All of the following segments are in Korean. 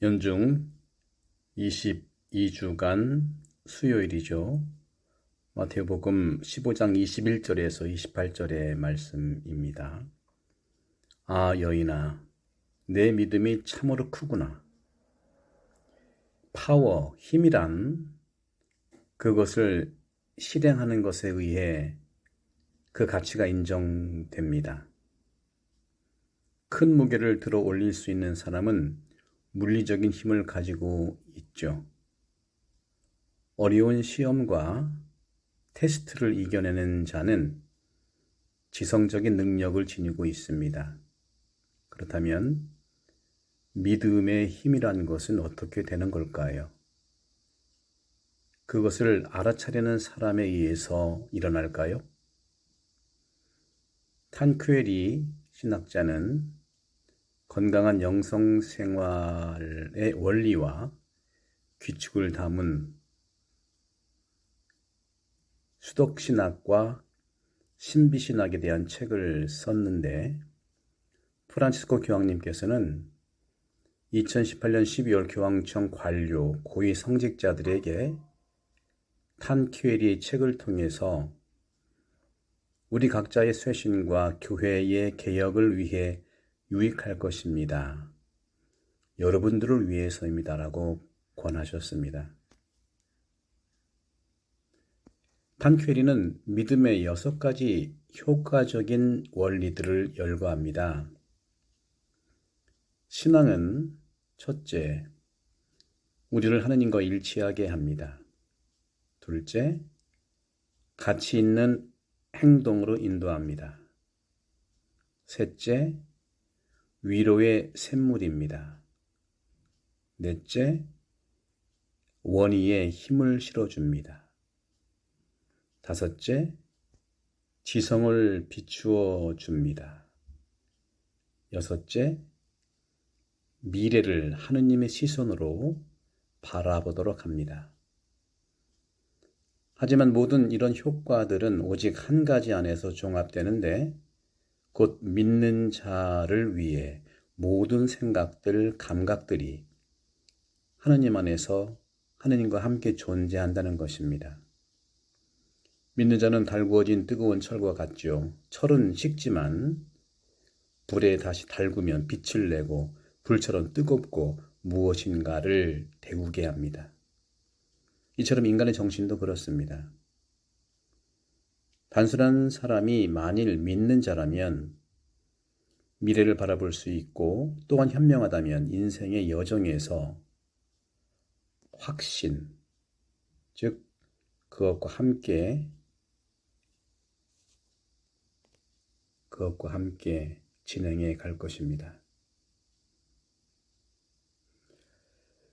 연중 22주간 수요일이죠. 마태복음 15장 21절에서 28절의 말씀입니다. 아, 여인아, 내 믿음이 참으로 크구나. 파워, 힘이란 그것을 실행하는 것에 의해 그 가치가 인정됩니다. 큰 무게를 들어 올릴 수 있는 사람은 물리적인 힘을 가지고 있죠. 어려운 시험과 테스트를 이겨내는 자는 지성적인 능력을 지니고 있습니다. 그렇다면 믿음의 힘이란 것은 어떻게 되는 걸까요? 그것을 알아차리는 사람에 의해서 일어날까요? 탄큐에리 신학자는 건강한 영성생활의 원리와 규칙을 담은 수덕신학과 신비신학에 대한 책을 썼는데, 프란치스코 교황님께서는 2018년 12월 교황청 관료 고위 성직자들에게 탄큐에리의 책을 통해서 우리 각자의 쇄신과 교회의 개혁을 위해 유익할 것입니다. 여러분들을 위해서입니다라고 권하셨습니다. 탄큐에리는 믿음의 6가지 효과적인 원리들을 열거합니다. 신앙은 첫째, 우리를 하느님과 일치하게 합니다. 둘째, 가치 있는 행동으로 인도합니다. 셋째, 위로의 샘물입니다. 넷째, 원의에 힘을 실어줍니다. 다섯째, 지성을 비추어 줍니다. 여섯째, 미래를 하느님의 시선으로 바라보도록 합니다. 하지만 모든 이런 효과들은 오직 한 가지 안에서 종합되는데, 곧 믿는 자를 위해 모든 생각들, 감각들이 하느님 안에서 하느님과 함께 존재한다는 것입니다. 믿는 자는 달구어진 뜨거운 철과 같죠. 철은 식지만 불에 다시 달구면 빛을 내고 불처럼 뜨겁고 무엇인가를 데우게 합니다. 이처럼 인간의 정신도 그렇습니다. 단순한 사람이 만일 믿는 자라면 미래를 바라볼 수 있고, 또한 현명하다면 인생의 여정에서 확신, 즉 그것과 함께 진행해 갈 것입니다.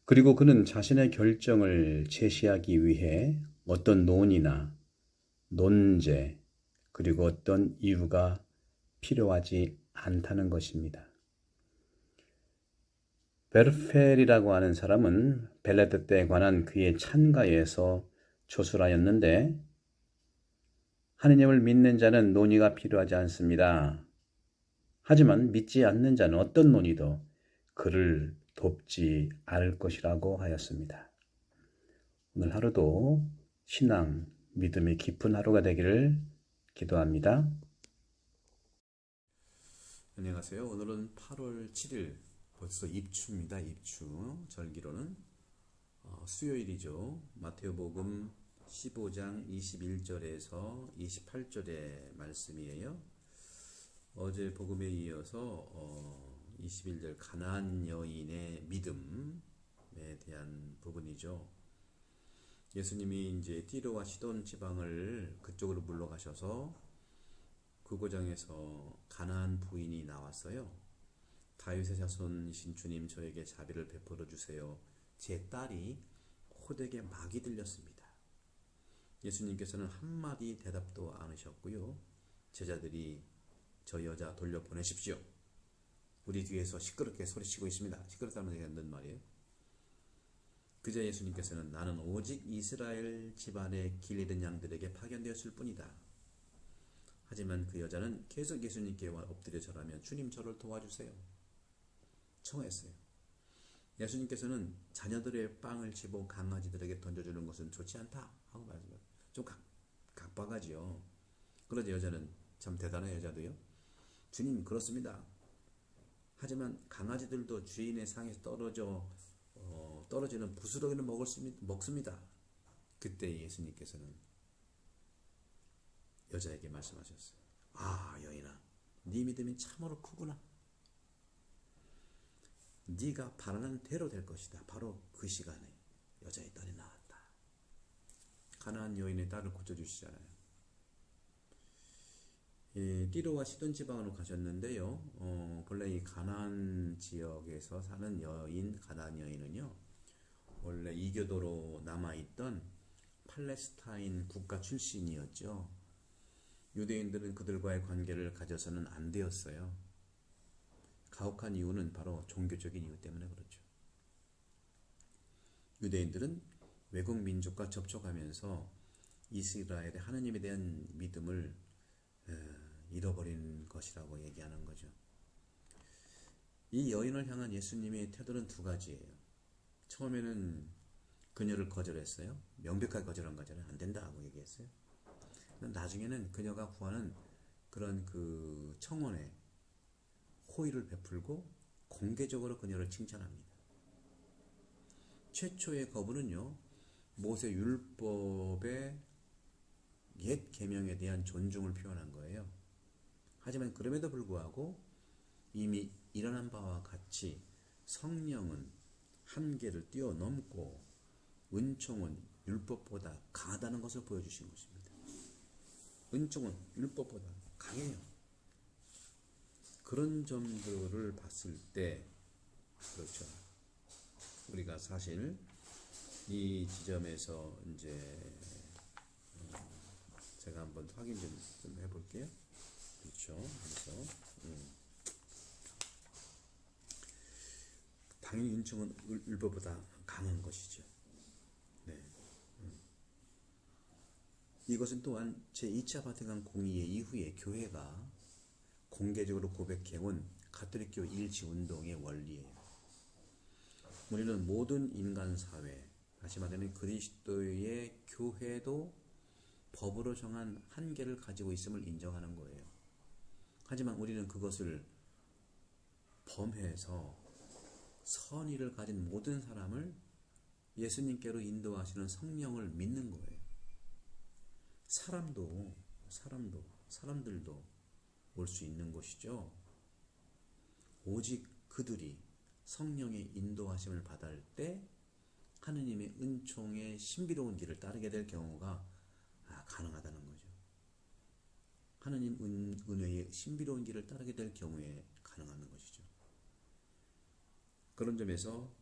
그리고 그는 자신의 결정을 제시하기 위해 어떤 논의나 논제, 그리고 어떤 이유가 필요하지 않다는 것입니다. 베르펠이라고 하는 사람은 벨레드 때에 관한 그의 찬가에서 조술하였는데, 하느님을 믿는 자는 논의가 필요하지 않습니다. 하지만 믿지 않는 자는 어떤 논의도 그를 돕지 않을 것이라고 하였습니다. 오늘 하루도 신앙, 믿음이 깊은 하루가 되기를 기도합니다. 안녕하세요. 오늘은 8월 7일, 벌써 입추입니다. 입추. 절기로는 수요일이죠. 마태복음 15장 21절에서 28절의 말씀이에요. 어제 복음에 이어서 21절 가나안 여인의 믿음에 대한 부분이죠. 예수님이 이제 띠로와 시돈 지방을 그쪽으로 물러가셔서 그고장에서 가나안 부인이 나왔어요. 다윗의 자손이신 주님, 저에게 자비를 베풀어 주세요. 제 딸이 호되게 막이 들렸습니다. 예수님께서는 한마디 대답도 않으셨고요. 제자들이 저 여자 돌려보내십시오. 우리 뒤에서 시끄럽게 소리치고 있습니다. 시끄럽다는 얘기가 안 말이에요. 그저 예수님께서는 나는 오직 이스라엘 집안의 길 잃은 양들에게 파견되었을 뿐이다. 하지만 그 여자는 계속 예수님께 엎드려 절하며 주님, 저를 도와주세요 청했어요. 예수님께서는 자녀들의 빵을 집어 강아지들에게 던져주는 것은 좋지 않다 하고 말씀하세요. 좀 각박하지요. 그러자 여자는, 참 대단한 여자도요, 주님 그렇습니다. 하지만 강아지들도 주인의 상에서 떨어지는 부스러기는 먹습니다. 그때 예수님께서는 여자에게 말씀하셨어요. 아, 여인아, 네 믿음이 참으로 크구나. 네가 바라는 대로 될 것이다. 바로 그 시간에 여자의 딸이 나왔다. 가나안 여인의 딸을 고쳐주시잖아요. 띠로와 시돈 지방으로 가셨는데요. 본래 이 가나안 지역에서 사는 가나안 여인은요, 원래 이교도로 남아있던 팔레스타인 국가 출신이었죠. 유대인들은 그들과의 관계를 가져서는 안 되었어요. 가혹한 이유는 바로 종교적인 이유 때문에 그렇죠. 유대인들은 외국 민족과 접촉하면서 이스라엘의 하느님에 대한 믿음을 잃어버린 것이라고 얘기하는 거죠. 이 여인을 향한 예수님의 태도는 두 가지예요. 처음에는 그녀를 거절했어요. 명백하게 거절한 거잖아요. 안 된다 하고 얘기했어요. 나중에는 그녀가 구하는 그런 그 청원에 호의를 베풀고 공개적으로 그녀를 칭찬합니다. 최초의 거부는요, 모세 율법의 옛 계명에 대한 존중을 표현한 거예요. 하지만 그럼에도 불구하고 이미 일어난 바와 같이 성령은 한계를 뛰어넘고 은총은 율법보다 강하다는 것을 보여주신 것입니다. 은총은 율법보다 강해요. 그런 점들을 봤을 때, 그렇죠, 우리가 사실 이 지점에서 이제 제가 한번 확인 좀 해볼게요. 그렇죠. 그래서 당연히 은총은 율법보다 강한 것이죠. 네. 이것은 또한 제2차 바티칸 공의회 이후에 교회가 공개적으로 고백해온 가톨릭교 일치운동의 원리예요. 우리는 모든 인간 사회, 다시 말하면 그리스도의 교회도 법으로 정한 한계를 가지고 있음을 인정하는 거예요. 하지만 우리는 그것을 범해서 선의를 가진 모든 사람을 예수님께로 인도하시는 성령을 믿는 거예요. 사람들도 올 수 있는 것이죠. 오직 그들이 성령의 인도하심을 받을 때 하느님의 은총의 신비로운 길을 따르게 될 경우가 가능하다는 거죠. 하느님 은혜의 신비로운 길을 따르게 될 경우에 가능한 것이죠. 그런 점에서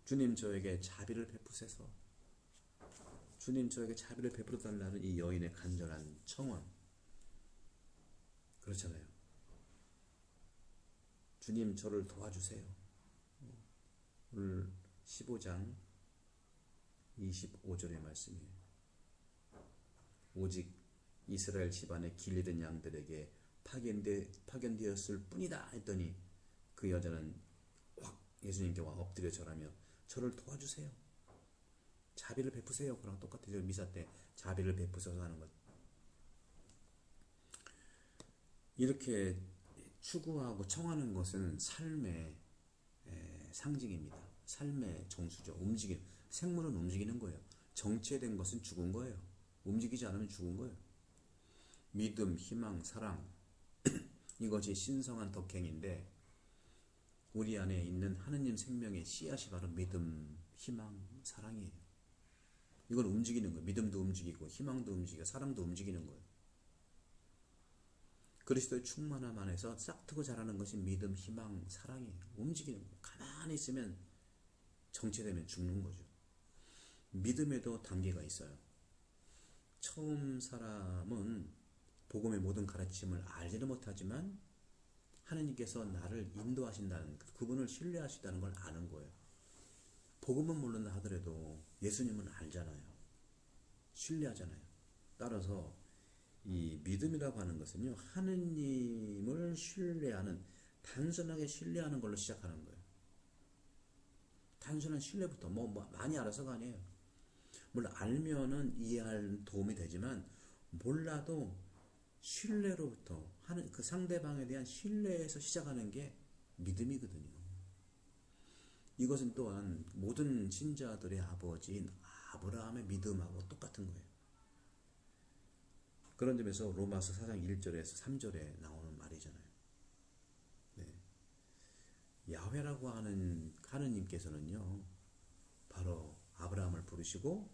주님 저에게 자비를 베푸소서, 주님 저에게 자비를 베풀어 달라는 이 여인의 간절한 청원, 그렇잖아요. 주님 저를 도와주세요. 오늘 15장 25절의 말씀이에요. 오직 이스라엘 집안의 길 잃은 양들에게 파견되었을 뿐이다 했더니 그 여자는 확 예수님께 와 엎드려 절하며 저를 도와주세요, 자비를 베푸세요. 그랑 똑같아요. 미사 때 자비를 베푸셔서 하는 것. 이렇게 추구하고 청하는 것은 삶의 상징입니다. 삶의 정수죠. 움직임. 생물은 움직이는 거예요. 정체된 것은 죽은 거예요. 움직이지 않으면 죽은 거예요. 믿음, 희망, 사랑, 이것이 신성한 덕행인데 우리 안에 있는 하느님 생명의 씨앗이 바로 믿음, 희망, 사랑이에요. 이걸 움직이는 거예요. 믿음도 움직이고 희망도 움직이고 사랑도 움직이는 거예요. 그리스도의 충만함 안에서 싹트고 자라는 것이 믿음, 희망, 사랑이에요. 움직이는 거예요. 가만히 있으면 정체되면 죽는 거죠. 믿음에도 단계가 있어요. 처음 사람은 복음의 모든 가르침을 알지는 못하지만 하느님께서 나를 인도하신다는, 그분을 신뢰하시다는 걸 아는 거예요. 복음은 모른다 하더라도 예수님은 알잖아요. 신뢰하잖아요. 따라서 이 믿음이라고 하는 것은요, 하느님을 신뢰하는, 단순하게 신뢰하는 걸로 시작하는 거예요. 단순한 신뢰부터 뭐 많이 알아서가 아니에요. 물론 알면은 이해할 도움이 되지만 몰라도 신뢰로부터 하는 그 상대방에 대한 신뢰에서 시작하는 게 믿음이거든요. 이것은 또한 모든 신자들의 아버지인 아브라함의 믿음하고 똑같은 거예요. 그런 점에서 로마서 4장 1절에서 3절에 나오는 말이잖아요. 네. 야훼라고 하는 하느님께서는요, 바로 아브라함을 부르시고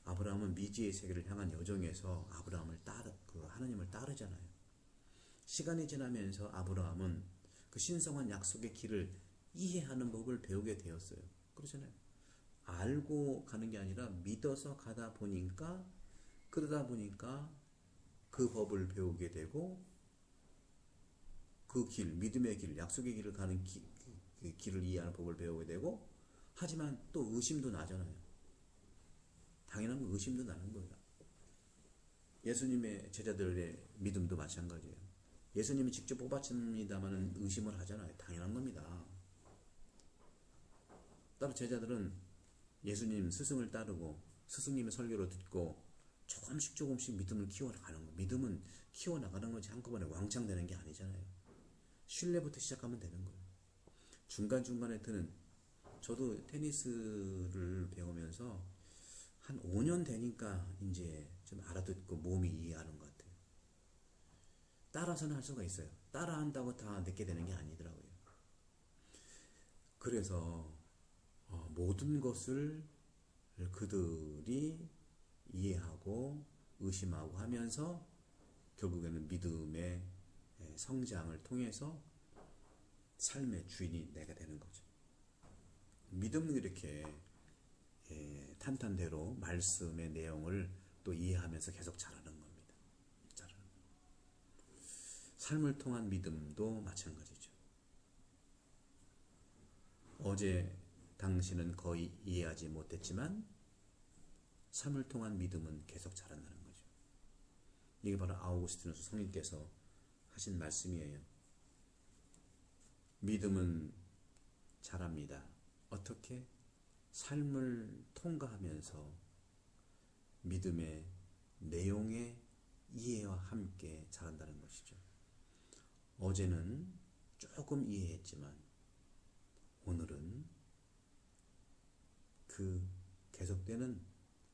아브라함은 미지의 세계를 향한 여정에서 아브라함을 하느님을 따르잖아요. 시간이 지나면서 아브라함은 그 신성한 약속의 길을 이해하는 법을 배우게 되었어요. 그렇잖아요. 알고 가는 게 아니라 믿어서 가다 보니까, 그러다 보니까 그 법을 배우게 되고 그 길, 믿음의 길, 약속의 길을 가는 그 길을 이해하는 법을 배우게 되고, 하지만 또 의심도 나잖아요. 당연한 건 의심도 나는 거예요. 예수님의 제자들의 믿음도 마찬가지예요. 예수님이 직접 뽑아칩니다만 의심을 하잖아요. 당연한 겁니다. 따로 제자들은 예수님 스승을 따르고 스승님의 설교를 듣고 조금씩 믿음을 키워나가는 거예요. 믿음은 키워나가는 거지 한꺼번에 왕창 되는 게 아니잖아요. 신뢰부터 시작하면 되는 거예요. 중간중간에 드는, 저도 테니스를 배우면서 한 5년 되니까 이제 좀 알아듣고 몸이 이해하는 것 같아요. 따라서는 할 수가 있어요. 따라한다고 다 늦게 되는 게 아니더라고요. 그래서 모든 것을 그들이 이해하고 의심하고 하면서 결국에는 믿음의 성장을 통해서 삶의 주인이 내가 되는 거죠. 믿음은 이렇게 탄탄대로 말씀의 내용을 또 이해하면서 계속 자라는 겁니다. 자라는. 삶을 통한 믿음도 마찬가지죠. 어제 당신은 거의 이해하지 못했지만 삶을 통한 믿음은 계속 자란다는 거죠. 이게 바로 아우구스티누스 성인께서 하신 말씀이에요. 믿음은 자랍니다. 어떻게? 삶을 통과하면서 믿음의 내용의 이해와 함께 자란다는 것이죠. 어제는 조금 이해했지만 오늘은 그 계속되는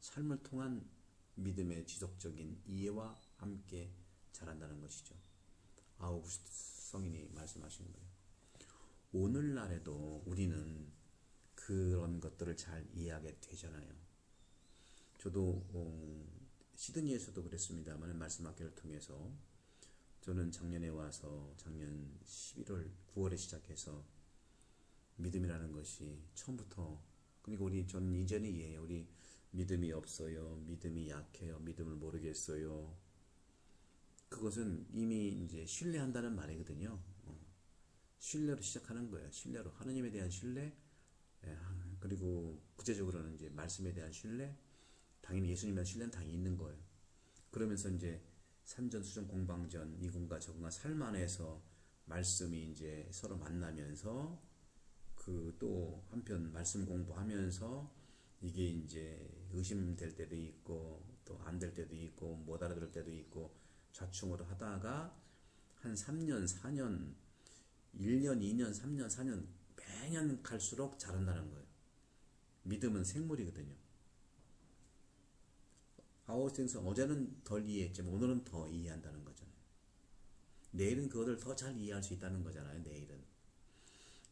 삶을 통한 믿음의 지속적인 이해와 함께 자란다는 것이죠. 아우구스트 성인이 말씀하신 거예요. 오늘날에도 우리는 그런 것들을 잘 이해하게 되잖아요. 저도 시드니에서도 그랬습니다만 말씀학교를 통해서 저는 작년에 와서 작년 11월 9월에 시작해서 믿음이라는 것이 처음부터, 그러니까 저는 이전에 이해해요. 우리 믿음이 없어요. 믿음이 약해요. 믿음을 모르겠어요. 그것은 이미 이제 신뢰한다는 말이거든요. 신뢰로 시작하는 거예요. 신뢰로. 하나님에 대한 신뢰, 그리고 구체적으로는 이제 말씀에 대한 신뢰, 당연히 예수님에 대한 신뢰는 당연히 있는 거예요. 그러면서 이제 산전수전 공방전 이군과 저군과 삶 안에서 말씀이 이제 서로 만나면서 그 또 한편 말씀 공부하면서 이게 이제 의심될 때도 있고 또 안 될 때도 있고 못 알아들을 때도 있고 좌충우로 하다가 한 3년, 4년, 1년, 2년, 3년, 4년 매년 갈수록 자란다는 거예요. 믿음은 생물이거든요. 아우구스티누스 어제는 덜 이해했지만 오늘은 더 이해한다는 거잖아요. 내일은 그것을 더 잘 이해할 수 있다는 거잖아요. 내일은.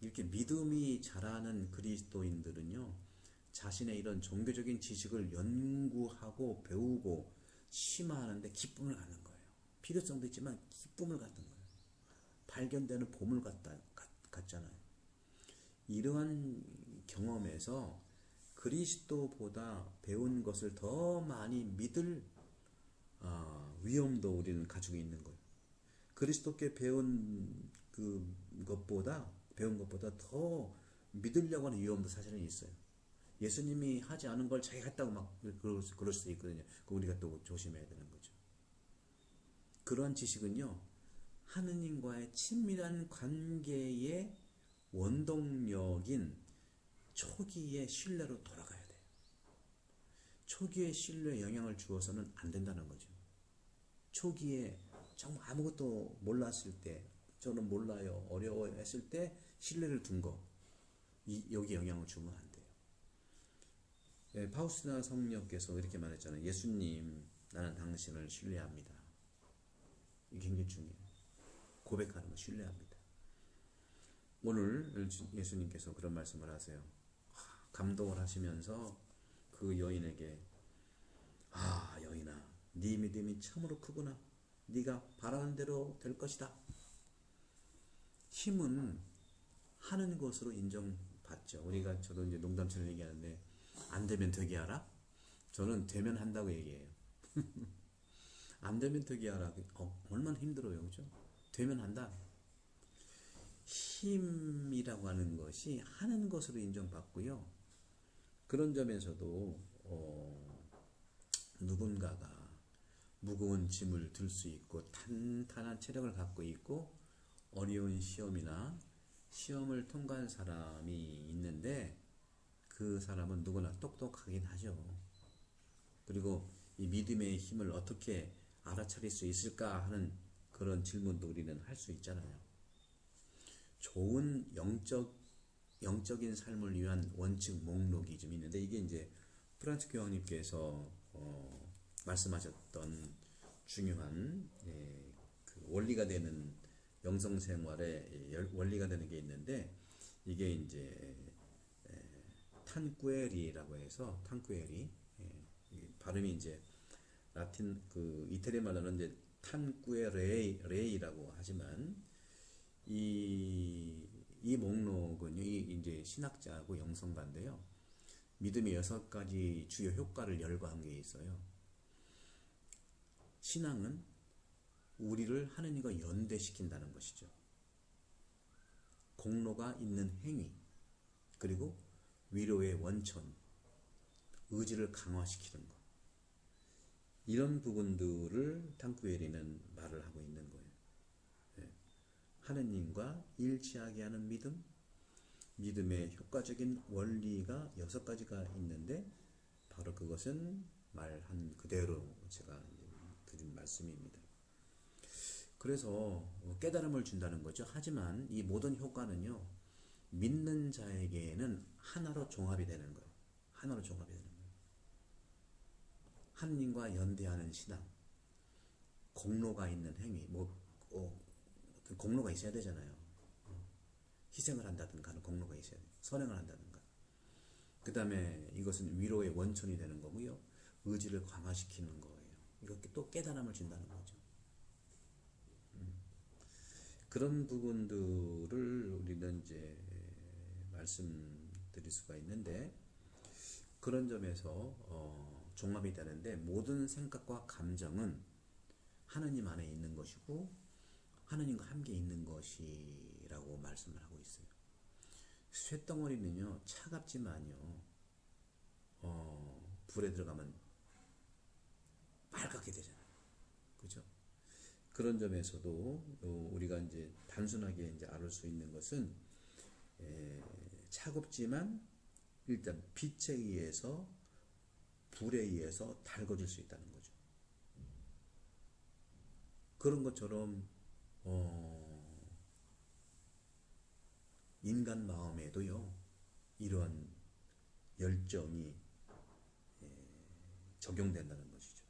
이렇게 믿음이 자라는 그리스도인들은요, 자신의 이런 종교적인 지식을 연구하고 배우고 심화하는데 기쁨을 갖는 거예요. 필요성도 있지만 기쁨을 갖는 거예요. 발견되는 보물 같잖아요. 이러한 경험에서 그리스도보다 배운 것을 더 많이 믿을 위험도 우리는 가지고 있는 거예요. 그리스도께 배운 배운 것보다 더 믿으려고 하는 위험도 사실은 있어요. 예수님이 하지 않은 걸 자기가 했다고 막 그럴 수도 있거든요. 우리가 또 조심해야 되는 거죠. 그러한 지식은요, 하느님과의 친밀한 관계의 원동력인 초기의 신뢰로 돌아가야 돼요. 초기의 신뢰에 영향을 주어서는 안 된다는 거죠. 초기에 정말 아무것도 몰랐을 때, 저는 몰라요, 어려워요 했을 때 신뢰를 둔 거, 여기 영향을 주면 안 돼요. 예, 파우스티나 성녀께서 이렇게 말했잖아요. 예수님, 나는 당신을 신뢰합니다. 이게 굉장히 중요해요. 고백하는 거 신뢰합니다. 오늘 예수님께서 그런 말씀을 하세요. 감동을 하시면서 그 여인에게, 여인아, 네 믿음이 참으로 크구나. 네가 바라는 대로 될 것이다. 힘은 하는 것으로 인정받죠. 저도 이제 농담처럼 얘기하는데, 안 되면 되게 하라? 저는 되면 한다고 얘기해요. 안 되면 되게 하라. 얼마나 힘들어요, 그죠? 되면 한다. 힘이라고 하는 것이 하는 것으로 인정받고요. 그런 점에서도 누군가가 무거운 짐을 들 수 있고 탄탄한 체력을 갖고 있고 어려운 시험을 통과한 사람이 있는데, 그 사람은 누구나 똑똑하긴 하죠. 그리고 이 믿음의 힘을 어떻게 알아차릴 수 있을까 하는 그런 질문도 우리는 할 수 있잖아요. 좋은 영적인 삶을 위한 원칙 목록이 좀 있는데, 이게 이제 프란츠 교황님께서 말씀하셨던 중요한 그 원리가 되는 영성생활의 원리가 되는 게 있는데, 이게 이제 탄쿠에리라고 해서 탄쿠에리, 발음이 이제 라틴 그 이태리 말로는 이제 탄쿠에레이라고 하지만, 이 목록은 이제 신학자하고 영성가인데요. 믿음의 6가지 주요 효과를 열거한 게 있어요. 신앙은 우리를 하느님과 연대시킨다는 것이죠. 공로가 있는 행위, 그리고 위로의 원천, 의지를 강화시키는 것. 이런 부분들을 탄쿠에리는 말을 하고 있는 거예요. 하느님과 일치하게 하는 믿음의 효과적인 원리가 6가지가 있는데, 바로 그것은 말한 그대로 제가 드린 말씀입니다. 그래서 깨달음을 준다는 거죠. 하지만 이 모든 효과는요, 믿는 자에게는 하나로 종합이 되는 거예요. 하나로 종합이 되는 거예요. 하느님과 연대하는 신앙, 공로가 있는 행위, 그 공로가 있어야 되잖아요. 희생을 한다든가 하는 공로가 있어야 돼요. 선행을 한다든가. 그 다음에 이것은 위로의 원천이 되는 거고요. 의지를 강화시키는 거예요. 이렇게 또 깨달음을 준다는 거죠. 그런 부분들을 우리는 이제 말씀드릴 수가 있는데, 그런 점에서 종합이 되는데, 모든 생각과 감정은 하나님 안에 있는 것이고 하나님과 함께 있는 것이라고 말씀을 하고 있어요. 쇳덩어리는요, 차갑지만요, 불에 들어가면 빨갛게 되잖아요. 그죠? 그런 점에서도 우리가 이제 단순하게 이제 알을 수 있는 것은, 차갑지만 일단 빛에 의해서, 불에 의해서 달궈질 수 있다는 거죠. 그런 것처럼 인간 마음에도요, 이러한 열정이 적용된다는 것이죠.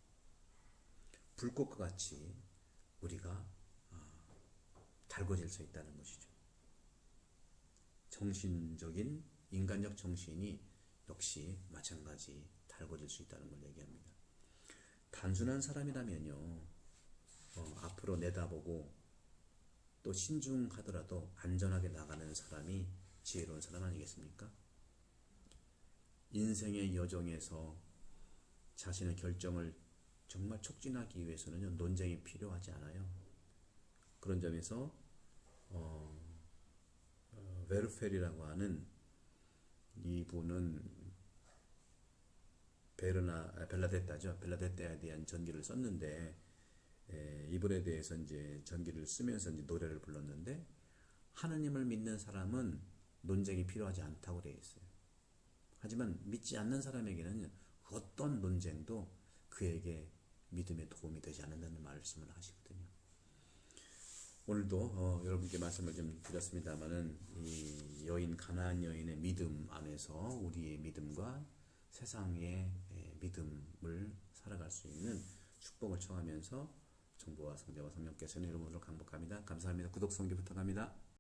불꽃과 같이 우리가 달궈질 수 있다는 것이죠. 정신적인 인간적 정신이 역시 마찬가지 달궈질 수 있다는 걸 얘기합니다. 단순한 사람이라면요, 앞으로 내다보고 또 신중하더라도 안전하게 나가는 사람이 지혜로운 사람 아니겠습니까? 인생의 여정에서 자신의 결정을 정말 촉진하기 위해서는 논쟁이 필요하지 않아요. 그런 점에서 베르펠이라고 하는 이분은 벨라데타죠. 벨라데타에 대한 전기를 썼는데, 이분에 대해서 이제 전기를 쓰면서 이제 노래를 불렀는데, 하느님을 믿는 사람은 논쟁이 필요하지 않다고 되어 있어요. 하지만 믿지 않는 사람에게는 어떤 논쟁도 그에게 믿음에 도움이 되지 않는다는 말씀을 하시거든요. 오늘도 여러분께 말씀을 좀 드렸습니다마는 이 여인 가나안 여인의 믿음 안에서 우리의 믿음과 세상의 믿음을 살아갈 수 있는 축복을 청하면서 정보와 성자와 성령께서는 여러분을 강복합니다. 감사합니다. 구독, 성기 부탁합니다.